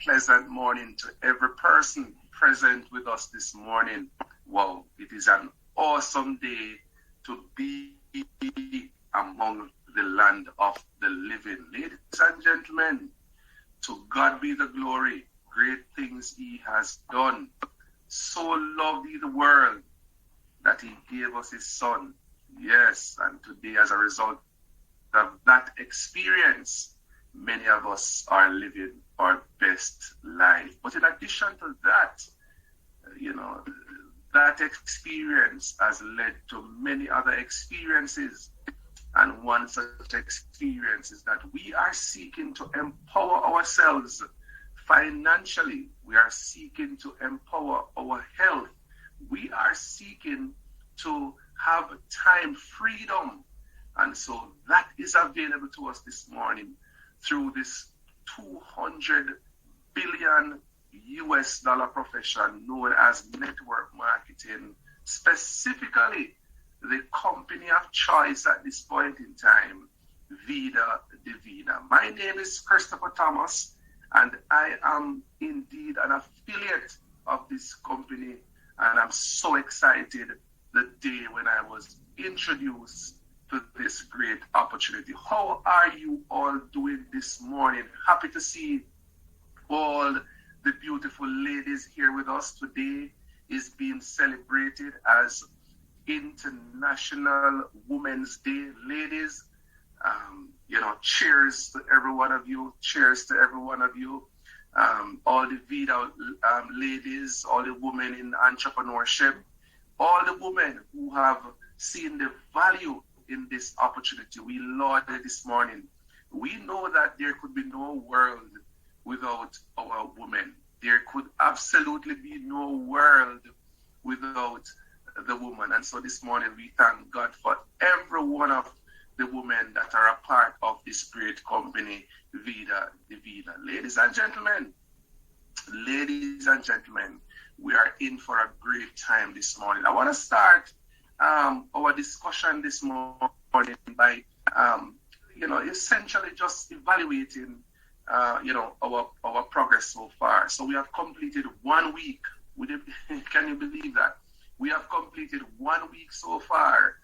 pleasant morning to every person present with us this morning. Wow, it is an awesome day to be among the land of the living. Ladies and gentlemen, to God be the glory. Great things he has done. So loved he the world that he gave us his son. Yes, and today as a result of that experience, many of us are living our best life. But in addition to that, that experience has led to many other experiences. And one such experience is that we are seeking to empower ourselves financially. We are seeking to empower our health. We are seeking to have time freedom. And so that is available to us this morning through this 200 billion US dollar profession known as network marketing, specifically the company of choice at this point in time, Vida Divina. My name is Christopher Thomas, and I am indeed an affiliate of this company, and I'm so excited the day when I was introduced to this great opportunity. How are you all doing this morning? Happy to see all the beautiful ladies here with us. Today is being celebrated as International Women's Day. Ladies, cheers to every one of you. Cheers to every one of you. All the Vida ladies, all the women in entrepreneurship, all the women who have seen the value in this opportunity. We laud it this morning. We know that there could be no world without our women. There could absolutely be no world without the woman. And so this morning we thank God for every one of the women that are a part of this great company, Vida Divina. Ladies and gentlemen, we are in for a great time this morning. I want to start our discussion this morning by, essentially just evaluating, our progress so far. So we have completed 1 week. Can you believe that? We have completed 1 week so far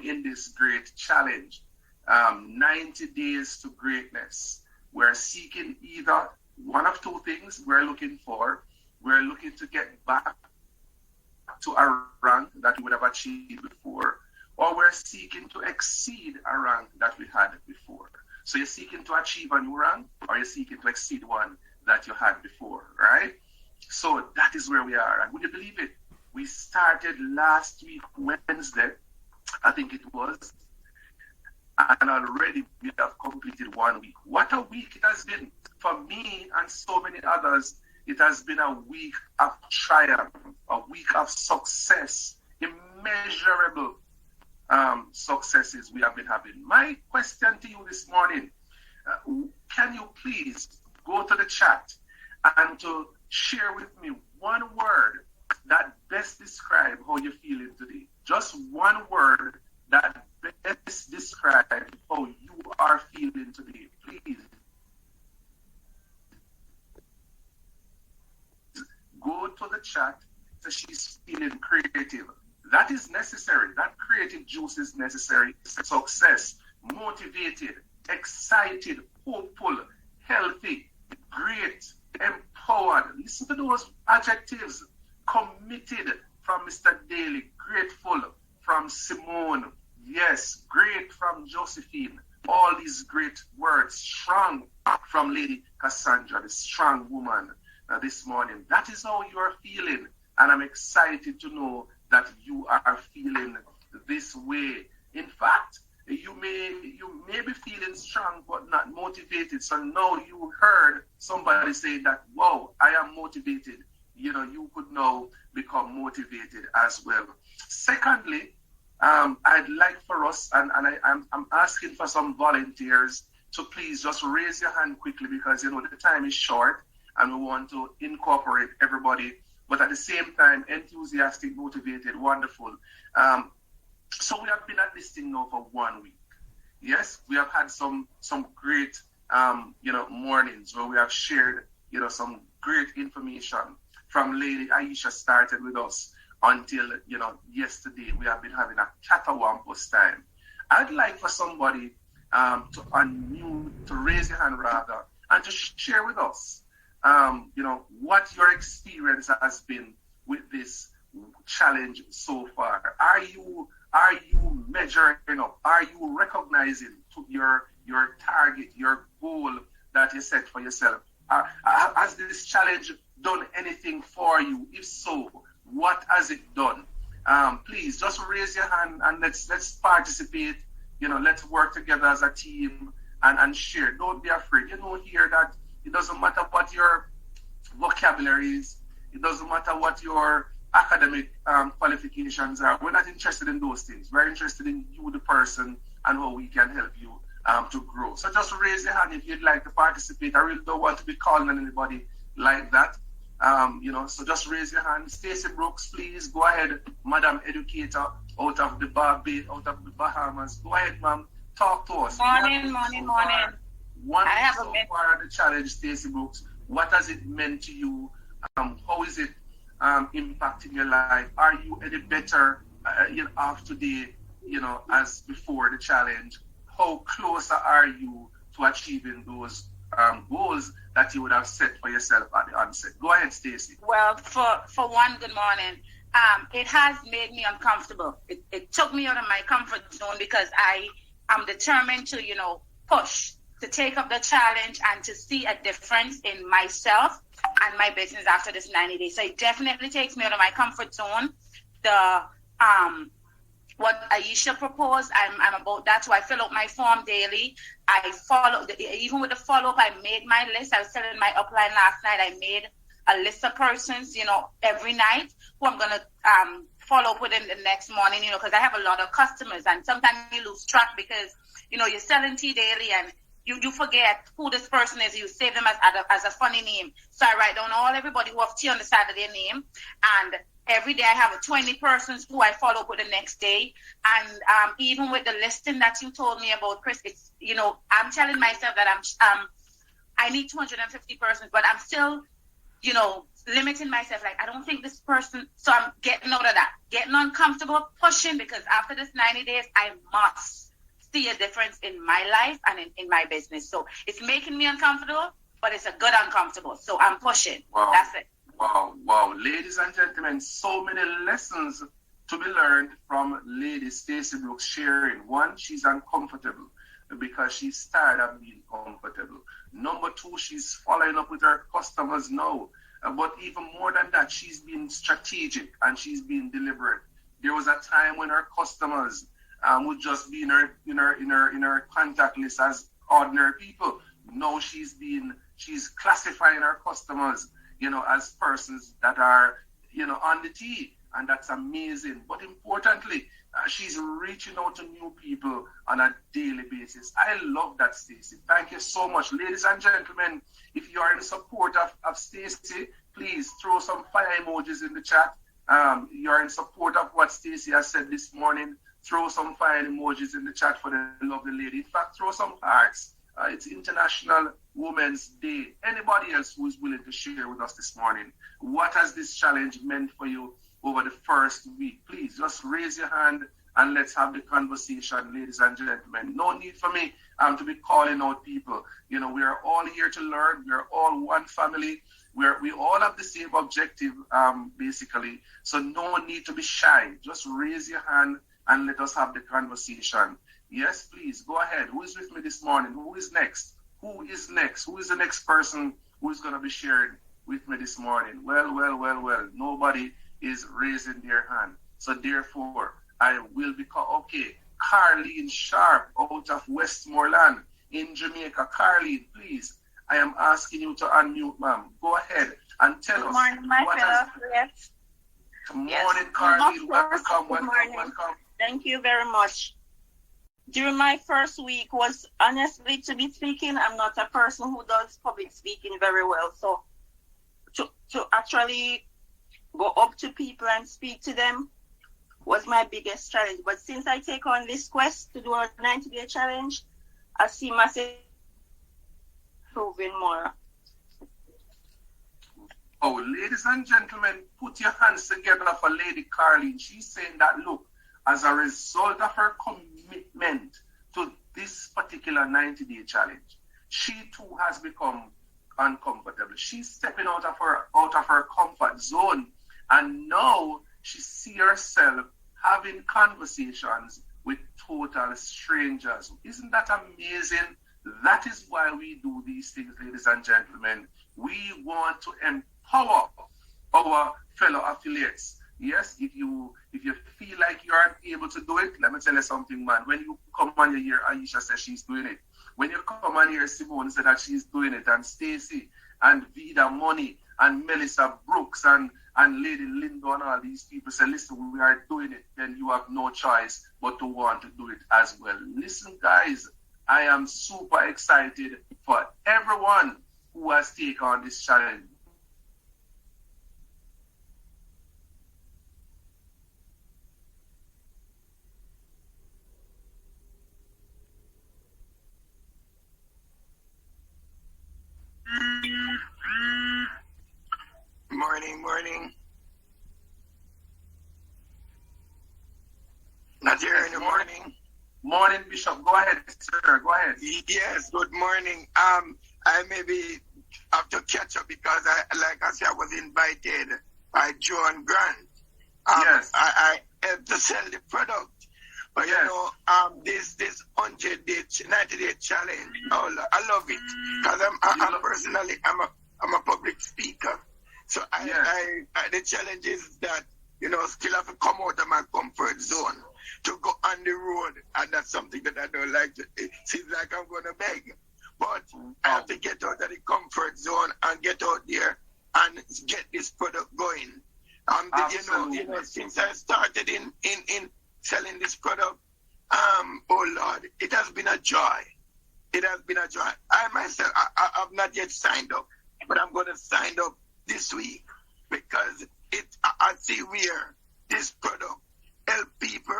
in this great challenge. 90 days to greatness. We're seeking either one of two things we're looking for. We're looking to get back to a rank that we would have achieved before, or we're seeking to exceed a rank that we had before. So you're seeking to achieve a new rank, or you're seeking to exceed one that you had before, right? So that is where we are. And would you believe it? We started last week, Wednesday, I think it was, and already we have completed 1 week. What a week it has been for me and so many others. It has been a week of triumph, a week of success, immeasurable successes we have been having. My question to you this morning, can you please go to the chat and to share with me one word that best describes how you're feeling today? Just one word that best describes how you are feeling today. Please go to the chat. So she's feeling creative. That is necessary. That creative juice is necessary. Success, motivated, excited, hopeful, healthy, great, empowered. Listen to those adjectives. Committed from Mr. Daly, grateful from Simone, yes, great from Josephine. All these great words. Strong from Lady Cassandra, the strong woman this morning. That is how you are feeling, and I'm excited to know that you are feeling this way. In fact, you may be feeling strong but not motivated. So now you heard somebody say that, wow, I am motivated. You could now become motivated as well. Secondly, I'd like for us, and I'm asking for some volunteers to please just raise your hand quickly, because the time is short and we want to incorporate everybody, but at the same time enthusiastic, motivated, wonderful. So we have been at this thing now for 1 week. Yes, we have had some great mornings where we have shared some great information from Lady Aisha started with us until, yesterday. We have been having a catawampus time. I'd like for somebody to unmute, to raise your hand rather, and to share with us, what your experience has been with this challenge so far. Are you measuring up? Are you recognizing your target, your goal that you set for yourself? Has this challenge done anything for you? If so, what has it done? Please just raise your hand and let's participate. Let's work together as a team and share. Don't be afraid. Here that it doesn't matter what your vocabulary is. It doesn't matter what your academic qualifications are. We're not interested in those things. We're interested in you, the person, and how we can help you to grow. So just raise your hand if you'd like to participate. I really don't want to be calling on anybody like that. So just raise your hand. Stacey Brooks, please go ahead. Madam Educator out of the Bahamas. Go ahead, ma'am. Talk to us. Morning. One week so far the challenge, Stacey Brooks. What has it meant to you? How is it impacting your life? Are you any better after today, as before the challenge? How closer are you to achieving those goals that you would have set for yourself at the onset? Go ahead, Stacey. Well, for one, good morning. It has made me uncomfortable. It took me out of my comfort zone because I am determined to, push, to take up the challenge and to see a difference in myself and my business after this 90 days. So it definitely takes me out of my comfort zone. What Aisha proposed, I'm about that. So I fill out my form daily. I follow, even with the follow-up, I made my list. I was telling my upline last night, I made a list of persons, every night who I'm going to follow up with in the next morning, because I have a lot of customers. And sometimes you lose track because, you're selling tea daily and you forget who this person is. You save them as a funny name. So I write down everybody who have tea on the side of their name. And every day I have 20 persons who I follow up with the next day. And even with the listing that you told me about, Chris, it's, I'm telling myself that I need 250 persons, but I'm still, limiting myself. Like, I don't think this person, so I'm getting out of that, getting uncomfortable, pushing, because after this 90 days, I must see a difference in my life and in my business. So it's making me uncomfortable, but it's a good uncomfortable. So I'm pushing. Wow. That's it. Wow. Ladies and gentlemen, so many lessons to be learned from Lady Stacey Brooks sharing. One, she's uncomfortable because she's tired of being comfortable. Number two, she's following up with her customers now. But even more than that, she's been strategic and she's been deliberate. There was a time when her customers would just be in her contact list as ordinary people. Now she's classifying her customers, as persons that are, on the tee, and that's amazing. But importantly, she's reaching out to new people on a daily basis. I love that, Stacey. Thank you so much. Ladies and gentlemen, if you are in support of Stacey, please throw some fire emojis in the chat. You're in support of what Stacey has said this morning. Throw some fire emojis in the chat for the lovely lady. In fact, throw some hearts. It's International Women's Day. Anybody else who is willing to share with us this morning, what has this challenge meant for you over the first week? Please just raise your hand and let's have the conversation, ladies and gentlemen. No need for me to be calling out people. We are all here to learn. We are all one family. We all have the same objective, basically. So no need to be shy. Just raise your hand and let us have the conversation. Yes, please, go ahead. Who is with me this morning? Who is next? Who is the next person who is going to be sharing with me this morning? Well. Nobody is raising their hand. So therefore, I will be okay. Carleen Sharp out of Westmoreland in Jamaica. Carleen, please, I am asking you to unmute, ma'am. Go ahead and tell us. Good morning, my fellow. Yes. Good morning, Carleen. Welcome. Thank you very much. During my first week was, honestly, to be speaking, I'm not a person who does public speaking very well. So to actually go up to people and speak to them was my biggest challenge. But since I take on this quest to do a 90-day challenge, I see myself improving more. ladies and gentlemen, put your hands together for Lady Carlene. She's saying that, look, as a result of her commitment to this particular 90-day challenge, she too has become uncomfortable. She's stepping out of her comfort zone, and now she sees herself having conversations with total strangers. Isn't that amazing? That is why we do these things, ladies and gentlemen. We want to empower our fellow affiliates. Yes, if you feel like you aren't able to do it, let me tell you something, man. When you come on here, Aisha says she's doing it. When you come on here, Simone said that she's doing it, and Stacy and Vida Money and Melissa Brooks and Lady Linda and all these people say, listen, we are doing it, then you have no choice but to want to do it as well. Listen, guys, I am super excited for everyone who has taken on this challenge. Morning. Not here in the morning. Morning, Bishop. Go ahead, sir. Go ahead. Yes, good morning. I maybe have to catch up because I said, I was invited by Joan Grant. Yes. I helped to sell the product. But yes. This 100-day, 90-day challenge, I love it because I'm a public speaker. So the challenge is that, still have to come out of my comfort zone to go on the road, and that's something that I don't like. It seems like I'm going to beg. But I have to get out of the comfort zone and get out there and get this product going. Since I started in selling this product, oh Lord, it has been a joy. It has been a joy. I myself, I have not yet signed up, but I'm going to sign up this week because I see where this product help people.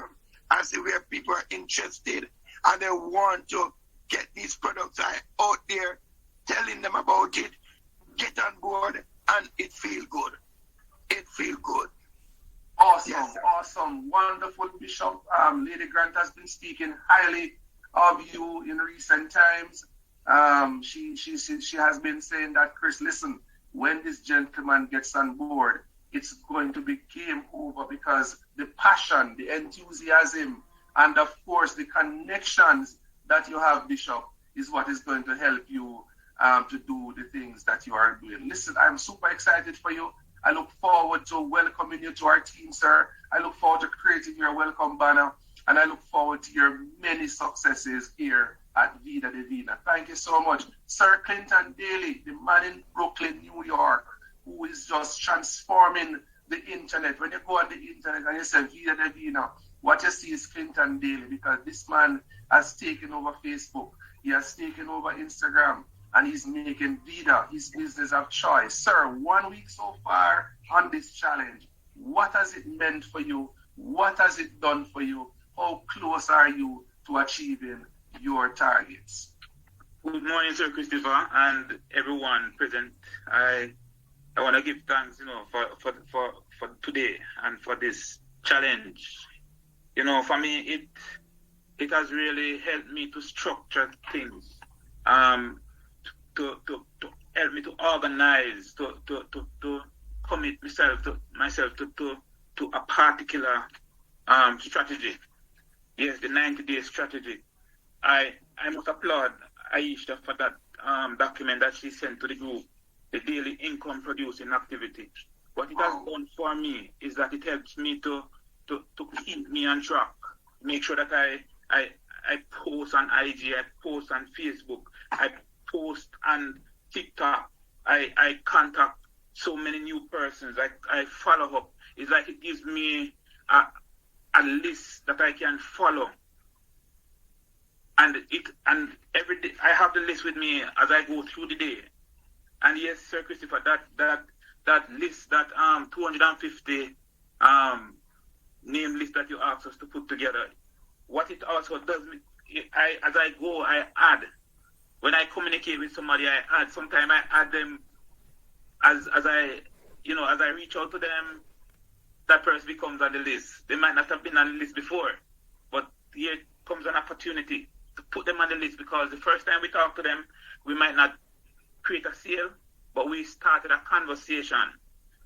I see where people are interested and they want to get these products out there, telling them about it, get on board, and it feel good. It feel good. Awesome, yes, awesome, wonderful, Bishop. Lady Grant has been speaking highly of you in recent times. She has been saying that, Chris, listen, when this gentleman gets on board, it's going to be game over because the passion, the enthusiasm, and of course the connections that you have, Bishop, is what is going to help you to do the things that you are doing. Listen, I'm super excited for you. I look forward to welcoming you to our team, sir. I look forward to creating your welcome banner, and I look forward to your many successes here at Vida Divina. Thank you so much. Sir Clinton Daly, the man in Brooklyn, New York, who is just transforming the internet. When you go on the internet and you say Vida Divina, what you see is Clinton Daly, because this man has taken over Facebook. He has taken over Instagram, and he's making Vida his business of choice. Sir, 1 week so far on this challenge, what has it meant for you? What has it done for you? How close are you to achieving your targets? Good morning, Sir Christopher, and everyone present. I want to give thanks, for today and for this challenge. For me, it has really helped me to structure things, to help me to organize, to commit myself to a particular strategy. Yes, the 90-day strategy. I must applaud Aisha for that document that she sent to the group, the daily income producing activity. What it has done for me is that it helps me to keep me on track, make sure that I post on IG, I post on Facebook, I post on TikTok, I contact so many new persons, I follow up. It's like it gives me a list that I can follow. And every day I have the list with me as I go through the day. And yes, Sir Christopher, that list, that 250 name list that you asked us to put together, what it also does, as I go, I add. When I communicate with somebody, I add. Sometimes I add them as I as I reach out to them, that person becomes on the list. They might not have been on the list before, but here comes an opportunity to put them on the list, because the first time we talk to them, we might not create a sale, but we started a conversation,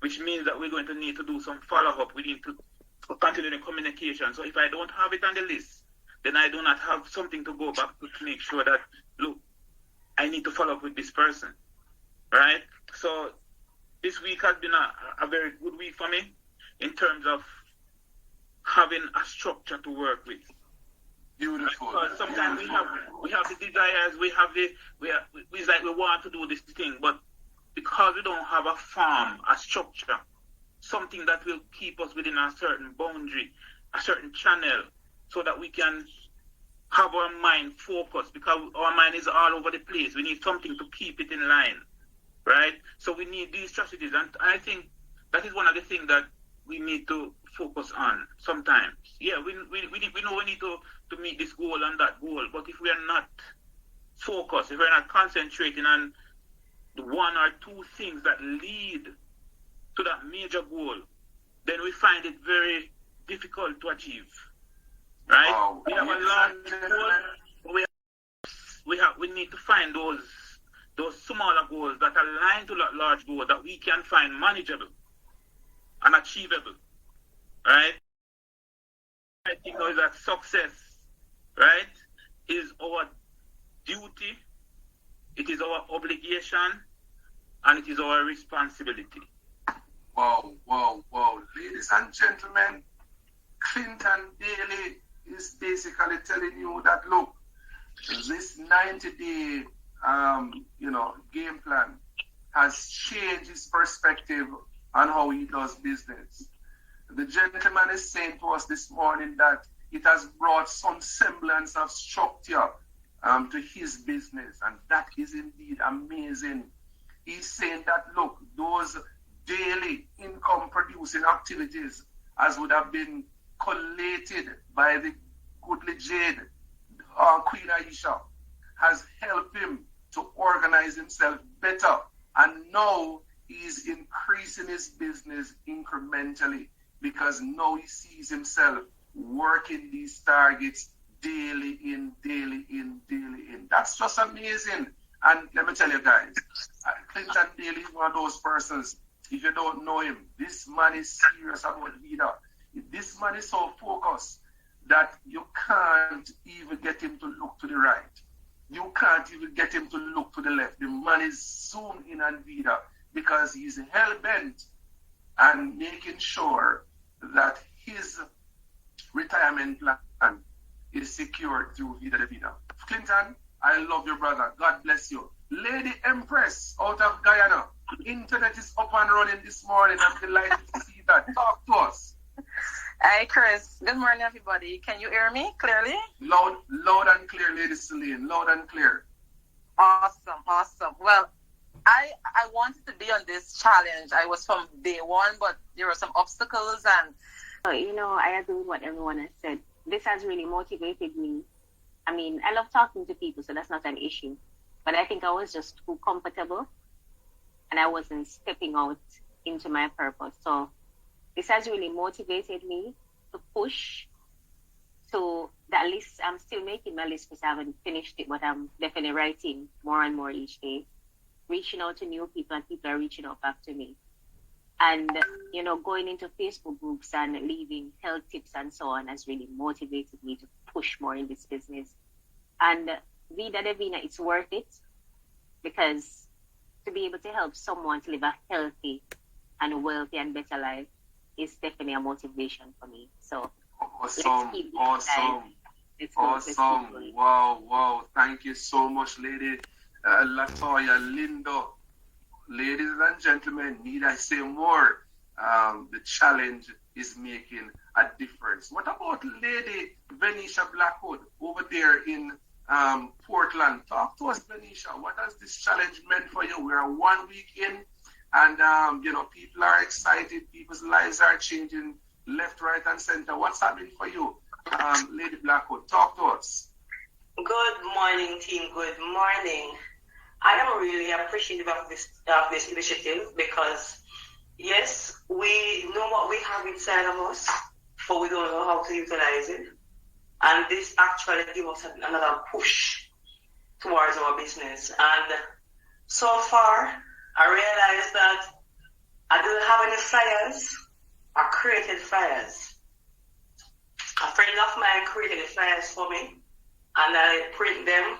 which means that we're going to need to do some follow-up. We need to continue the communication. So if I don't have it on the list, then I do not have something to go back to make sure that, look, I need to follow up with this person, right? So this week has been a very good week for me in terms of having a structure to work with. Beautiful. Because sometimes we have the desires, it's like we want to do this thing, but because we don't have a form, a structure, something that will keep us within a certain boundary, a certain channel, so that we can have our mind focused, because our mind is all over the place. We need something to keep it in line, right? So we need these strategies, and I think that is one of the things that we need to focus on sometimes. Yeah, we know we need to meet this goal and that goal, but if we are not focused, if we're not concentrating on the one or two things that lead to that major goal, then we find it very difficult to achieve. Right? Wow. We have a long goal, but we need to find those smaller goals that align to that large goal that we can find manageable and achievable. Right? I think is that success, right, is our duty, it is our obligation, and it is our responsibility. Wow. Ladies and gentlemen, Clinton Daly is basically telling you that, look, this 90-day game plan has changed his perspective on how he does business. The gentleman is saying to us this morning that it has brought some semblance of structure to his business, and that is indeed amazing. He's saying that, look, those daily income producing activities, as would have been collated by the goodly Jade, Queen Aisha, has helped him to organize himself better, and now he's increasing his business incrementally, because now he sees himself working these targets daily in. That's just amazing. And let me tell you guys, Clinton Daly is one of those persons, if you don't know him, this man is serious about Vida. This man is so focused that you can't even get him to look to the right. You can't even get him to look to the left. The man is zoomed in on Vida because he's hell-bent and making sure that his retirement plan is secured through Vida Divina. Clinton, I love you, brother. God bless you. Lady Empress out of Guyana. Internet is up and running this morning. I'm delighted to see that. Talk to us. Hi, Chris. Good morning, everybody. Can you hear me clearly? Loud and clear, Lady Celine. Loud and clear. Awesome. Well, I wanted to be on this challenge. I was from day one, but there were some obstacles, and I agree with what everyone has said. This has really motivated me. I mean, I love talking to people, so that's not an issue. But I think I was just too comfortable, and I wasn't stepping out into my purpose. So this has really motivated me to push. So that list, I'm still making my list because I haven't finished it, but I'm definitely writing more and more each day, reaching out to new people, and people are reaching out back to me. And, going into Facebook groups and leaving health tips and so on has really motivated me to push more in this business. And Vida Divina, it's worth it, because to be able to help someone to live a healthy and wealthy and better life is definitely a motivation for me. So awesome. Wow. Thank you so much, Lady Latoya, Lindo. Ladies and gentlemen, need I say more? The challenge is making a difference. What about Lady Venetia Blackwood over there in Portland? Talk to us, Venetia. What has this challenge meant for you? We are 1 week in, and people are excited. People's lives are changing left, right, and center. What's happening for you, Lady Blackwood? Talk to us. Good morning, team. Good morning. I am really appreciative of this initiative, because Yes, we know what we have inside of us, but we don't know how to utilize it. And this actually gives us another push towards our business. And so far, I realized that I didn't have any flyers. I created flyers. A friend of mine created flyers for me, and I print them,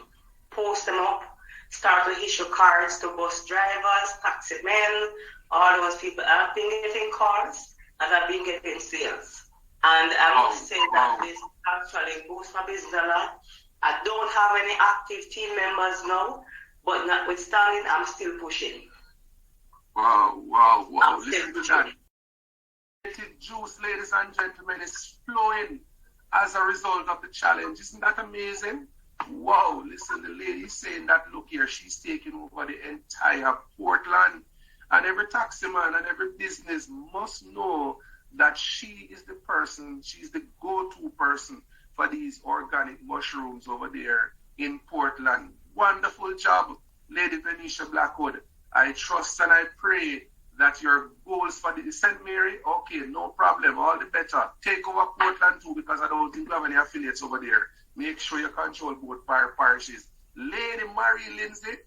post them up, start to issue cards to bus drivers, taxi men, all those people. I've been getting calls and I've been getting sales. And I must say that this actually boosts my business a lot. I don't have any active team members now, but notwithstanding, I'm still pushing. Wow. Listen to that. Juice, ladies and gentlemen, is flowing as a result of the challenge. Isn't that amazing? Wow, listen, the lady is saying that, look here, she's taking over the entire Portland. And every taximan and every business must know that she is the person, she's the go-to person for these organic mushrooms over there in Portland. Wonderful job, Lady Venetia Blackwood. I trust and I pray that your goals for the St. Mary, okay, no problem, all the better. Take over Portland too, because I don't think you have any affiliates over there. Make sure you control both parishes. Lady Marie Lindsay,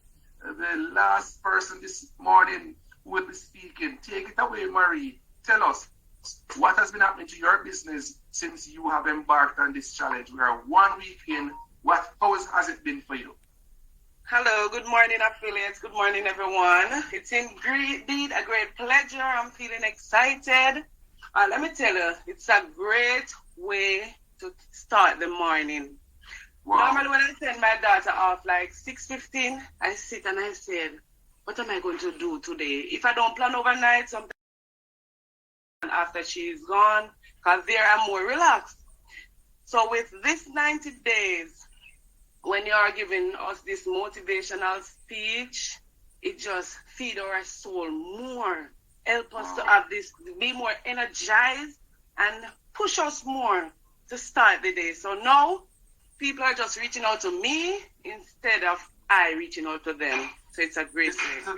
the last person this morning who will be speaking. Take it away, Marie. Tell us, what has been happening to your business since you have embarked on this challenge? We are 1 week in. How has it been for you? Hello, good morning, affiliates. Good morning, everyone. It's indeed a great pleasure. I'm feeling excited. Let me tell you, it's a great way to start the morning. Wow. Normally, when I send my daughter off like 6:15, I sit and I said, what am I going to do today? If I don't plan overnight, sometimes after she's gone, because there I'm more relaxed. So with this 90 days, when you are giving us this motivational speech, it just feeds our soul more, help us to have this, be more energized and push us more to start the day. So now people are just reaching out to me instead of I reaching out to them. So it's a great thing.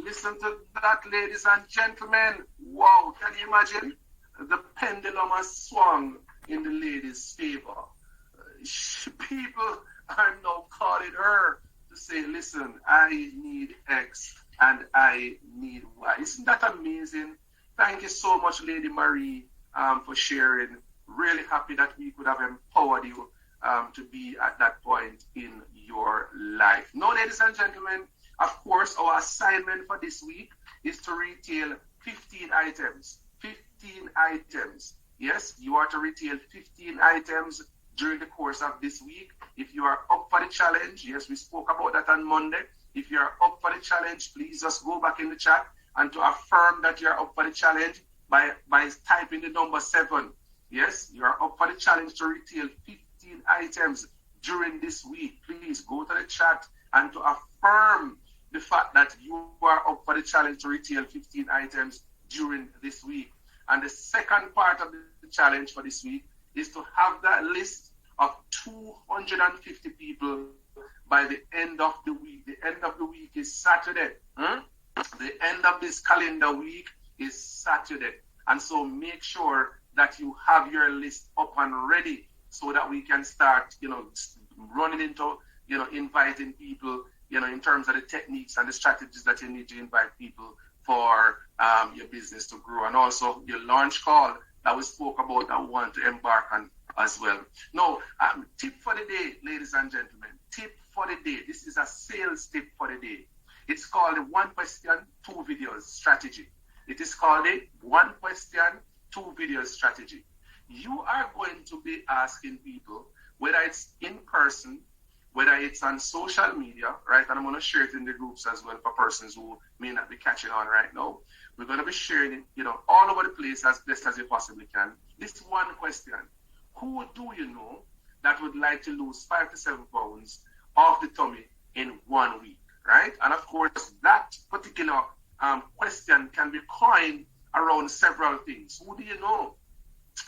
Listen to that, ladies and gentlemen. Wow, can you imagine? The pendulum has swung in the ladies' favor. People are now calling her to say, listen, I need X and I need Y. Isn't that amazing? Thank you so much, Lady Marie, for sharing. Really happy that we could have empowered you to be at that point in your life. Now, ladies and gentlemen, of course, our assignment for this week is to retail 15 items. 15 items. Yes, you are to retail 15 items during the course of this week. If you are up for the challenge, yes, we spoke about that on Monday. If you are up for the challenge, please just go back in the chat and to affirm that you are up for the challenge by typing the number 7. Yes, you are up for the challenge to retail 15 items during this week. Please go to the chat and to affirm the fact that you are up for the challenge to retail 15 items during this week. And the second part of the challenge for this week is to have that list of 250 people by the end of the week. The end of the week is Saturday. The end of this calendar week is Saturday. And so make sure that you have your list up and ready so that we can start, running into, inviting people, in terms of the techniques and the strategies that you need to invite people for your business to grow. And also your launch call that we spoke about that we want to embark on as well. Now, tip for the day, ladies and gentlemen. Tip for the day. This is a sales tip for the day. It's called the 1 question, 2 videos strategy. It is called a 1 question, 2 videos strategy. You are going to be asking people, whether it's in person, whether it's on social media, right? And I'm going to share it in the groups as well for persons who may not be catching on right now. We're going to be sharing it, all over the place as best as you possibly can. This one question: who do you know that would like to lose 5 to 7 pounds off the tummy in 1 week, right? And of course, that particular question can be coined around several things. Who do you know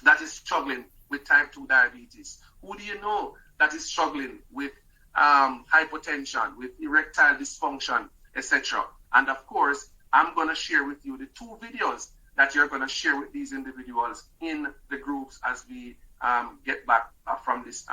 that is struggling with type 2 diabetes? Who do you know that is struggling with hypertension, with erectile dysfunction, etc.? And of course, I'm going to share with you the 2 videos that you're going to share with these individuals in the groups as we get back from this,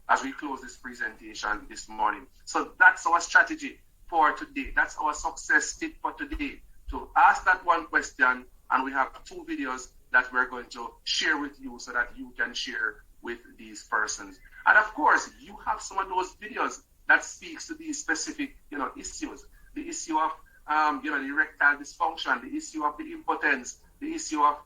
as we close this presentation this morning. So that's our strategy for today. That's our success tip for today. To ask that one question, and we have 2 videos that we're going to share with you so that you can share with these persons. And of course, you have some of those videos that speaks to these specific, issues. The issue of, the erectile dysfunction, the issue of the impotence, the issue of,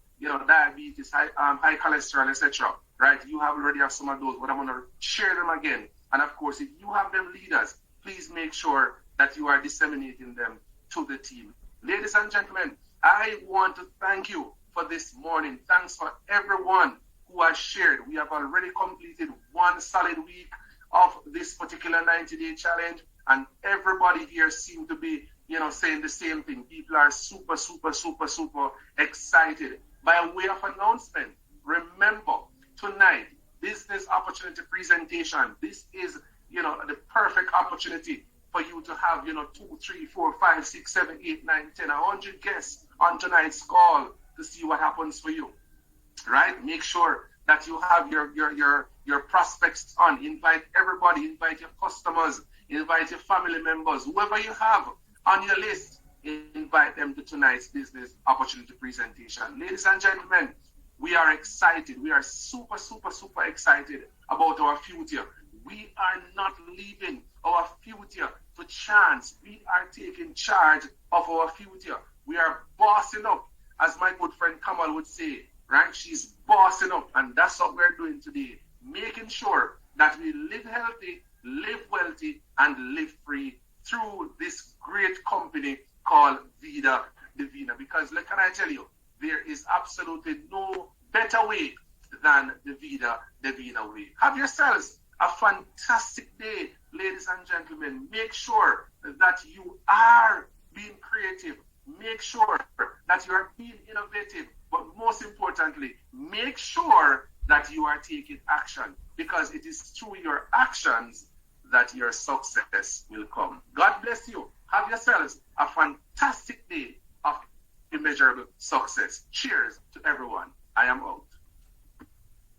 diabetes, high cholesterol, etc. Right? You already have some of those, but I'm going to share them again. And of course, if you have them leaders, please make sure that you are disseminating them to the team. Ladies and gentlemen, I want to thank you for this morning. Thanks for everyone who has shared. We have already completed 1 solid week of this particular 90-day challenge, and everybody here seemed to be, saying the same thing. People are super, super, super, super excited. By way of announcement, remember, tonight, business opportunity presentation. This is, the perfect opportunity for you to have, 2, 3, 4, 5, 6, 7, 8, 9, 10, 100 guests on tonight's call to see what happens for you, right? Make sure that you have your prospects on. Invite everybody, invite your customers, invite your family members, whoever you have on your list, invite them to tonight's business opportunity presentation. Ladies and gentlemen, we are excited. We are super, super, super excited about our future. We are not leaving our future to chance. We are taking charge of our future. We are bossing up, as my good friend Kamal would say, right? She's bossing up, and that's what we're doing today. Making sure that we live healthy, live wealthy, and live free through this great company called Vida Divina. Because, can I tell you, there is absolutely no better way than the Vida Divina way. Have yourselves a fantastic day, ladies and gentlemen. Make sure that you are being creative. Make sure that you are being innovative. But most importantly, make sure that you are taking action, because it is through your actions that your success will come. God bless you. Have yourselves a fantastic day of immeasurable success. Cheers to everyone. I am out.